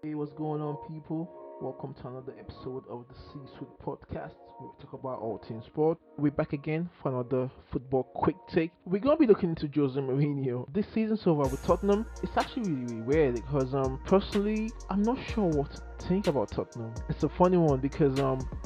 Hey, what's going on, people? Welcome to another episode of the C Suite Podcast. We talk about all things sport. We're back again for another football quick take. We're gonna be looking into Jose Mourinho. This season's over with Tottenham. It's actually really weird because personally I'm not sure what to think about Tottenham. It's a funny one because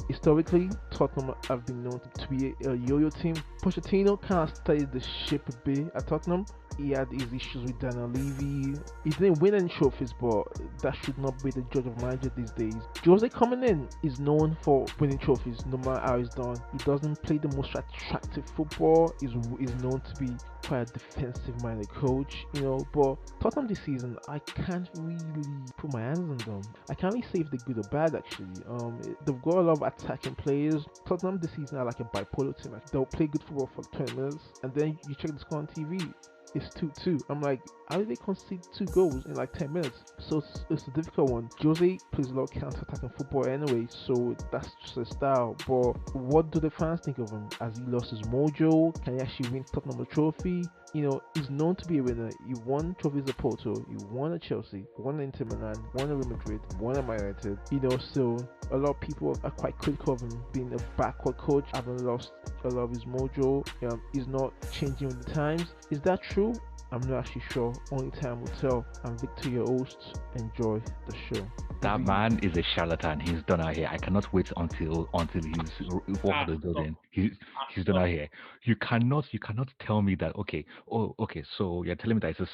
historically Tottenham have been known to be a yo-yo team. Pochettino kind of studied the ship a bit at Tottenham. He had his issues with Daniel Levy. He didn't win any trophies, but that should not be the judge of manager these days. Jose coming in is known for winning trophies, no matter how he's done. He doesn't play the most attractive football. He's known to be quite a defensive-minded coach, But Tottenham this season, I can't really put my hands on them. I can't really say if they're good or bad. Actually, they've got a lot of attacking players. Tottenham this season are like a bipolar team. Like, they'll play good football for 20 minutes, and then you check the score on TV. It's 2-2. I'm like, how did they concede 2 goals in like 10 minutes? So it's a difficult one. Jose plays a lot of counter-attacking football anyway, so that's just his style. But what do the fans think of him? Has he lost his mojo? Can he actually win Tottenham a trophy? He's known to be a winner. He won trophies at Porto, he won at Chelsea, won at Inter Milan, won at Real Madrid, won at Man United. So a lot of people are quite critical of him being a backward coach, having lost a lot of his mojo. He's not changing with the times. Is that true? I'm not actually sure. Only time will tell. I'm Victor, your host. Enjoy the show. That man is a charlatan. He's done out here. I cannot wait until he's walked the building. He's done out here. You cannot tell me that. Okay, oh, okay. So you're telling me that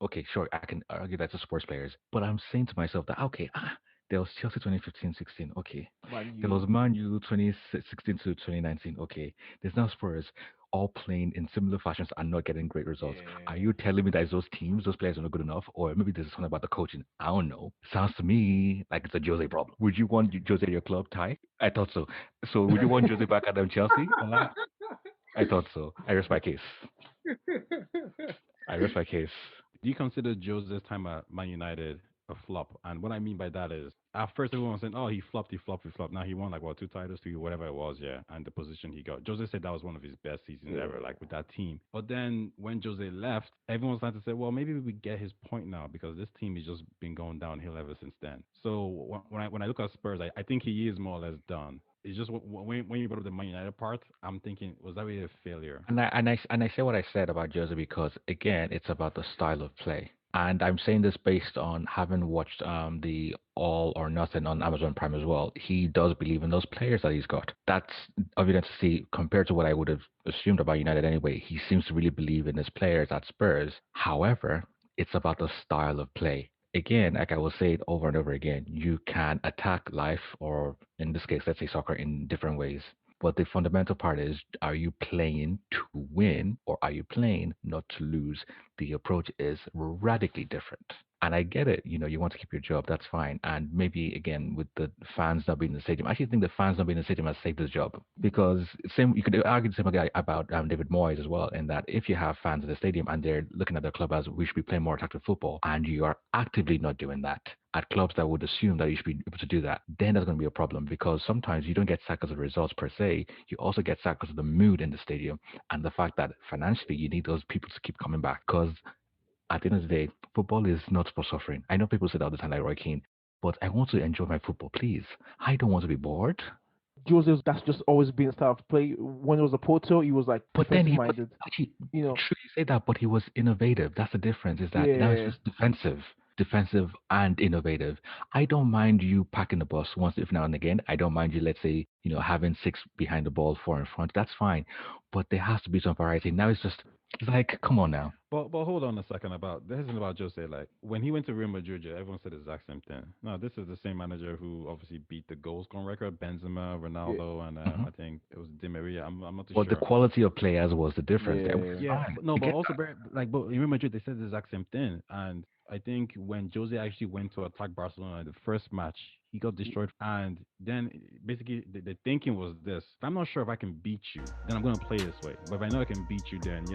okay, sure. I can argue that it's a sports players, but I'm saying to myself that okay, there was Chelsea 2015-16. Okay, there was Man U 2016 to 2019. Okay, there's now Spurs all playing in similar fashions and not getting great results. Are you telling me that it's those teams, those players are not good enough? Or maybe there's something about the coaching. I don't know. Sounds to me like it's a Jose problem. Would you want Jose at your club, Ty? I thought so. So would you want Jose back at Chelsea? I thought so. I rest my case. I rest my case. Do you consider Jose's time at Man United a flop? And what I mean by that is, at first everyone was saying, "Oh, he flopped, he flopped, he flopped." Now he won like what, 2 titles, three, whatever it was, yeah. And the position he got, Jose said that was one of his best seasons ever, like with that team. But then when Jose left, everyone started to say, "Well, maybe we get his point now because this team has just been going downhill ever since then." So when I look at Spurs, I think he is more or less done. It's just when you brought up the Man United part, I'm thinking, was that really a failure? And I say what I said about Jose because again, it's about the style of play. And I'm saying this based on having watched the All or Nothing on Amazon Prime as well. He does believe in those players that he's got. That's evident to see compared to what I would have assumed about United anyway. He seems to really believe in his players at Spurs. However, it's about the style of play. Again, like I will say it over and over again, you can attack life, or in this case, let's say soccer, in different ways. But the fundamental part is, are you playing to win or are you playing not to lose? The approach is radically different. And I get it, you want to keep your job, that's fine. And maybe again with the fans not being in the stadium, I actually think the fans not being in the stadium has saved his job because you could argue the same guy about David Moyes as well. In that if you have fans in the stadium and they're looking at their club as we should be playing more attractive football, and you are actively not doing that at clubs that would assume that you should be able to do that, then there's going to be a problem because sometimes you don't get sacked because of the results per se. You also get sacked because of the mood in the stadium and the fact that financially you need those people to keep coming back because at the end of the day, football is not for suffering. I know people say that all the time, like Roy Keane, but I want to enjoy my football, please. I don't want to be bored. Jose, that's just always been style of play. When it was a Porto, he was like But then he was minded. actually true. You say that, but he was innovative. That's the difference. Is that now it's just defensive and innovative. I don't mind you packing the bus once if now and again. I don't mind you, let's say, having six behind the ball, four in front. That's fine, but there has to be some variety. Now it's like, come on now. But hold on a second about this isn't about Jose. Like when he went to Real Madrid, everyone said the exact same thing. No, this is the same manager who obviously beat the goal scoring record: Benzema, Ronaldo, and I think it was Di Maria. I'm not too sure. But the quality of players was the difference. But also like, but in Real Madrid they said the exact same thing, and I think when Jose actually went to attack Barcelona in the first match, he got destroyed. And then basically the thinking was this: if I'm not sure if I can beat you, then I'm gonna play this way. But if I know I can beat you, then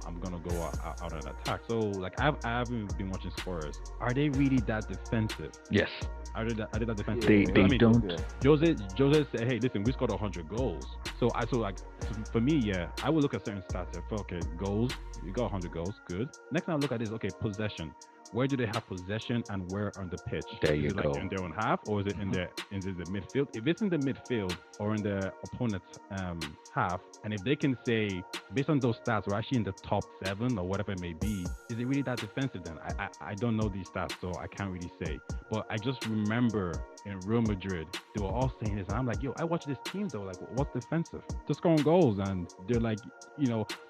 I'm gonna go out and attack. So like I haven't been watching Spurs. Are they really that defensive? Yes. Are they that defensive? They don't. Jose said, hey, listen, we scored 100 goals. So for me, I would look at certain stats. Okay, goals, you got 100 goals, good. Next time I look at this, okay, possession. where do they have possession and where on the pitch? There Is you it like go. in their own half, or is it in Mhm. the midfield? If it's in the midfield or in the opponent's half, and if they can say based on those stats, we're actually in the top 7 or whatever it may be, is it really that defensive? Then I don't know these stats, so I can't really say. But I just remember in Real Madrid, they were all saying this, and I'm like, yo, I watch this team though. Like, what's defensive? Just scoring goals, and they're like,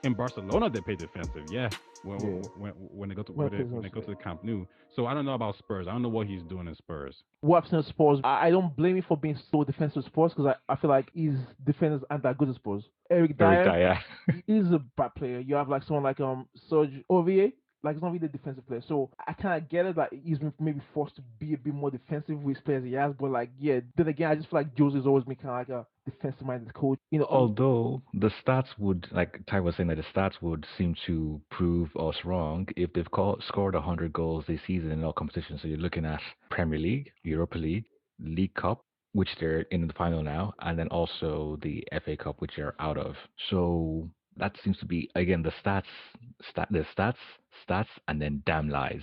in Barcelona they play defensive, yeah. When Yeah. when they go to When it plays when on they go Spurs. to the Camp Nou. So I don't know about Spurs. I don't know what he's doing in Spurs. What I've seen of Spurs, I don't blame him for being so defensive Spurs because I feel like his defenders aren't that good at Spurs. Eric Eric Dyer, Dyer. he's a bad player. You have like someone like Serge Aurier, like he's not really a defensive player. So I kind of get it. Like he's been maybe forced to be a bit more defensive with his players he has. But like yeah, then again, I just feel like Jose's always been kind of like a defensive minded coach. Although the stats would, like Ty was saying, that the stats would seem to prove us wrong if they've scored 100 goals this season in all competitions. So you're looking at Premier League, Europa League, League Cup, which they're in the final now, and then also the FA Cup, which they're out of. So that seems to be again the stats, and then damn lies,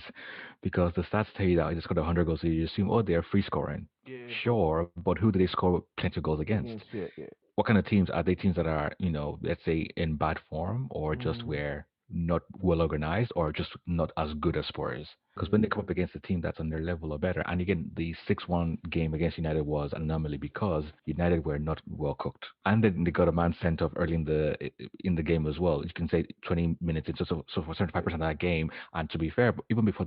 because the stats tell you that I just got 100 goals, so you assume they're free scoring. Yeah, Sure, but who do they score plenty of goals against? yeah, yeah. What kind of teams are they? Teams that are, let's say in bad form, or just Mm, where not well organized, or just not as good as Spurs? Because when they come up against a team that's on their level or better, and again, the 6-1 game against United was an anomaly because United were not well cooked, and then they got a man sent off early in the game as well. You can say 20 minutes into, so for 75% of that game. And to be fair, even before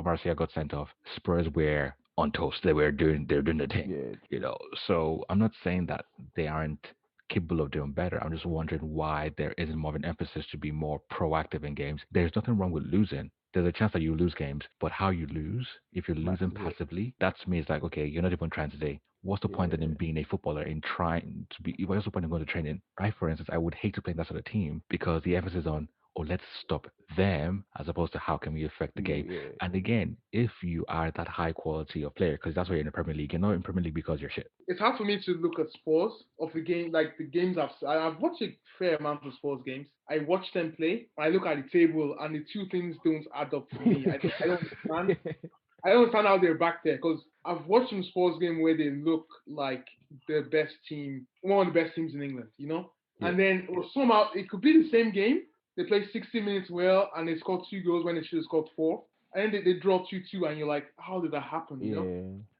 Marcia got sent off, Spurs were on toast. They're doing the thing, yeah, you know. So I'm not saying that they aren't capable of doing better. I'm just wondering why there isn't more of an emphasis to be more proactive in games. There's nothing wrong with losing. There's a chance that you lose games, but how you lose, if you're losing matters. Yeah, passively, that to me is like, okay, you're not even trying today. What's the point then in yeah, being a footballer, in trying to be? What's the point in going to training? I, for instance, I would hate to play in that sort of team because the emphasis on, oh, let's stop them as opposed to how can we affect the game. yeah. And again, if you are that high quality of player, because that's why you're in the Premier League, you're not in Premier League because you're shit. It's hard for me to look at Spurs of the game, like the games I've watched a fair amount of Spurs games. I watch them play. I look at the table, and the two things don't add up for me. I don't understand. I don't understand how they're back there because I've watched some Spurs game where they look like the best team, one of the best teams in England, you know. Yeah. And then somehow it could be the same game. They play 60 minutes well, and they scored 2 goals when they should have scored 4. And then they draw 2-2, and you're like, how did that happen? You know?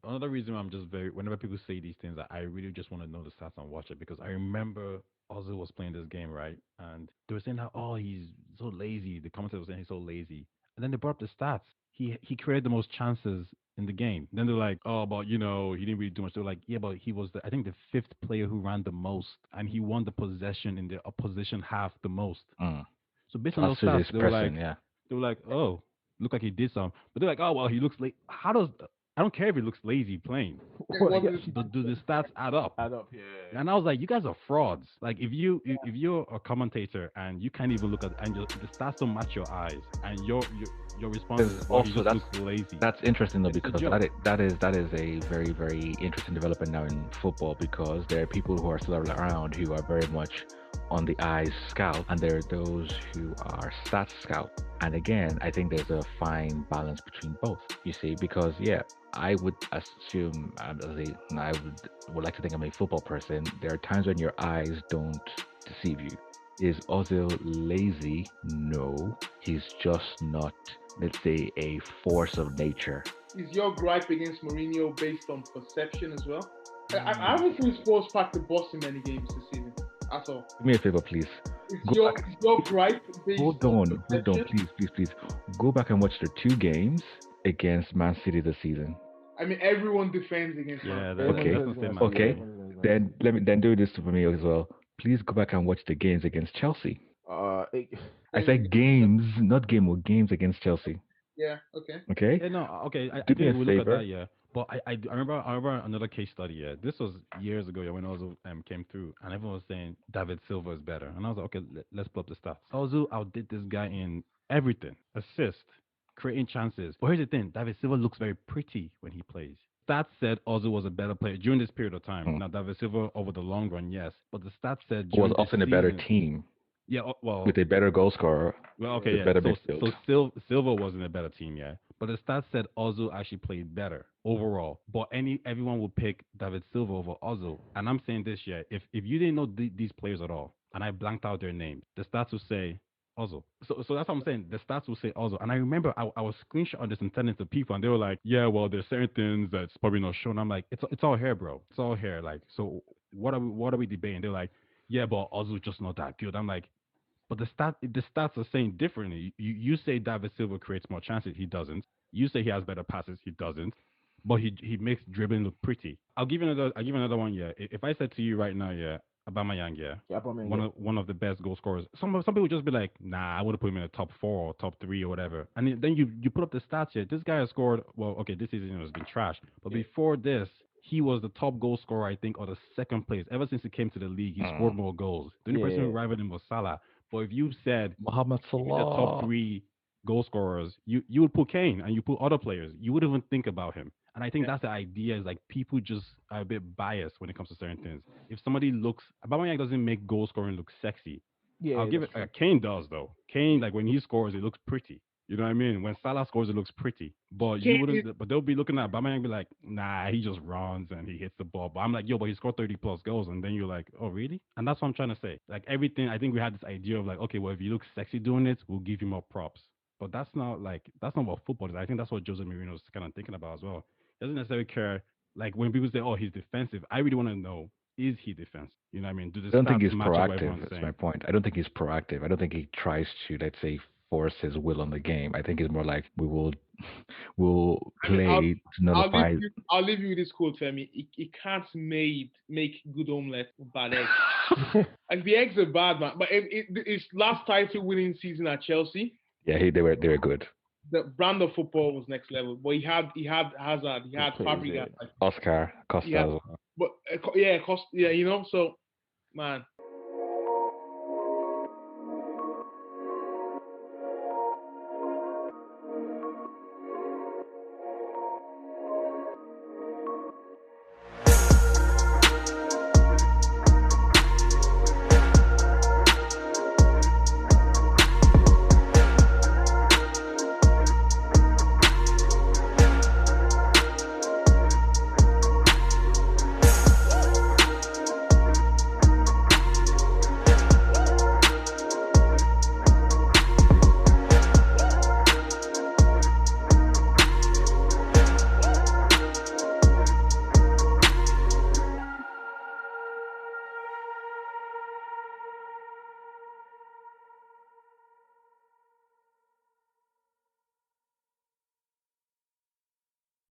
Yeah. Another reason why I'm just whenever people say these things, I really just want to know the stats and watch it because I remember Ozil was playing this game, right? And they were saying that, oh, he's so lazy. The commentators were saying he's so lazy. And then they brought up the stats. He created the most chances in the game. Then they're like, oh, but he didn't really do much. They're like, yeah, but he was I think the 5th player who ran the most, and he won the possession in the opposition half the most. Mm. So based on That's those through stats, this pressing, yeah. they were like, oh, look like he did some. But they're like, oh well, he looks late. How does I don't care if he looks lazy playing. What Yeah, is- Do the stats add up? add up. Yeah. And I was like, you guys are frauds. Like if you're a commentator and you can't even look at and the stats don't match your eyes and your response is, well, he Also, just looks lazy. That's interesting though, It's a because joke. that is a very, very interesting development now in football, because there are people who are still around who are very much on the eyes scout, and there are those who are stats scout. And again, I think there's a fine balance between both. You see, because yeah, I would assume, I would like to think I'm a football person. There are times when your eyes don't deceive you. Is Ozil lazy? No, he's just not, let's say, a force of nature. Is your gripe against Mourinho based on perception as well? I haven't seen Spurs pack the bus in many games this season at all. Do me a favor, please. Is your gripe based Hold on on, perception? please. Go back and watch the 2 games against Man City this season. I mean, everyone defends against Yeah, Man. Okay. that's the same. Okay. Yeah. Then do this for me as well. Please go back and watch the games against Chelsea. I said games, not game or games against Chelsea. Yeah, okay. Okay? Yeah, no, okay. I Do me think a we look at favor. that, yeah. But I remember another case study. Yeah, this was years ago. Yeah, when Ozil came through, and everyone was saying David Silva is better, and I was like, okay, let's pull up the stats. Ozil outdid this guy in everything: assist, creating chances. But here's the thing: David Silva looks very pretty when he plays. Stats said Ozil was a better player during this period of time. Now David Silva over the long run, yes, but the stats said Was during this often a better season- team. Yeah, well, with a better goal scorer, okay, with yeah. better So midfield. Silva wasn't a better team, yeah. But the stats said Ozil actually played better overall. But everyone would pick David Silva over Ozil. And I'm saying this, yeah. If you didn't know these players at all, and I blanked out their names, the stats would say Ozil. So that's what I'm saying. The stats will say Ozil. And I remember I was screenshotting this and sending it to people, and they were like, "Yeah, well, there's certain things that's probably not shown." I'm like, "It's all here, bro. It's all here." Like, so what are we debating? They're like, "Yeah, but Ozil's just not that good." I'm like, but the stats are saying differently. You say David Silva creates more chances, he doesn't. You say he has better passes, he doesn't. But he makes dribbling look pretty. I'll give you another one. Yeah, if I said to you right now, yeah, Aubameyang, yeah, Yeah, Aubameyang, one yeah. of one of the best goal scorers. Some people just be like, nah, I would have put him in the top 4 or top 3 or whatever. And then you put up the stats here. This guy has scored. Well, okay, this season has been trash, but Yeah. before this, he was the top goal scorer, I think, or the second place. Ever since he came to the league, he scored more goals. The only person who Yeah. rivaled him was Salah. But if you said Mohamed give me the top Salah. 3 goal scorers, you would put Kane and you put other players. You wouldn't even think about him. And I think Yeah. that's the idea is like people just are a bit biased when it comes to certain things. If somebody looks, Aubameyang doesn't make goal scoring look sexy. I'll Yeah, give that's it. true. Kane does though. Kane, like when he scores, it looks pretty. You know what I mean? When Salah scores, it looks pretty. But you Kane is, wouldn't. But they'll be looking at Aubameyang and be like, nah, he just runs and he hits the ball. But I'm like, yo, but he scored 30 plus goals, and then you're like, oh really? And that's what I'm trying to say. Like everything, I think we had this idea of like, okay, well if you look sexy doing it, we'll give you more props. But that's not what football is. I think that's what Jose Mourinho is kind of thinking about as well. He doesn't necessarily care. Like when people say, oh, he's defensive, I really want to know, is he defensive? You know what I mean? Do the I don't think stats he's match up what proactive. everyone's That's my saying? point. I don't think he's proactive. I don't think he tries to, let's say, force his will on the game. I think it's more like we'll I mean, play to nullify. I'll leave you with this quote, Femi. He can't make good omelette with bad eggs. Like the eggs are bad, man. But his last title winning season at Chelsea, Yeah, they were good. the brand of football was next level. But he had Hazard, he Good had players, Fabregas, yeah. like Oscar he Costa had, as well. but yeah, cost, yeah, you know. So man,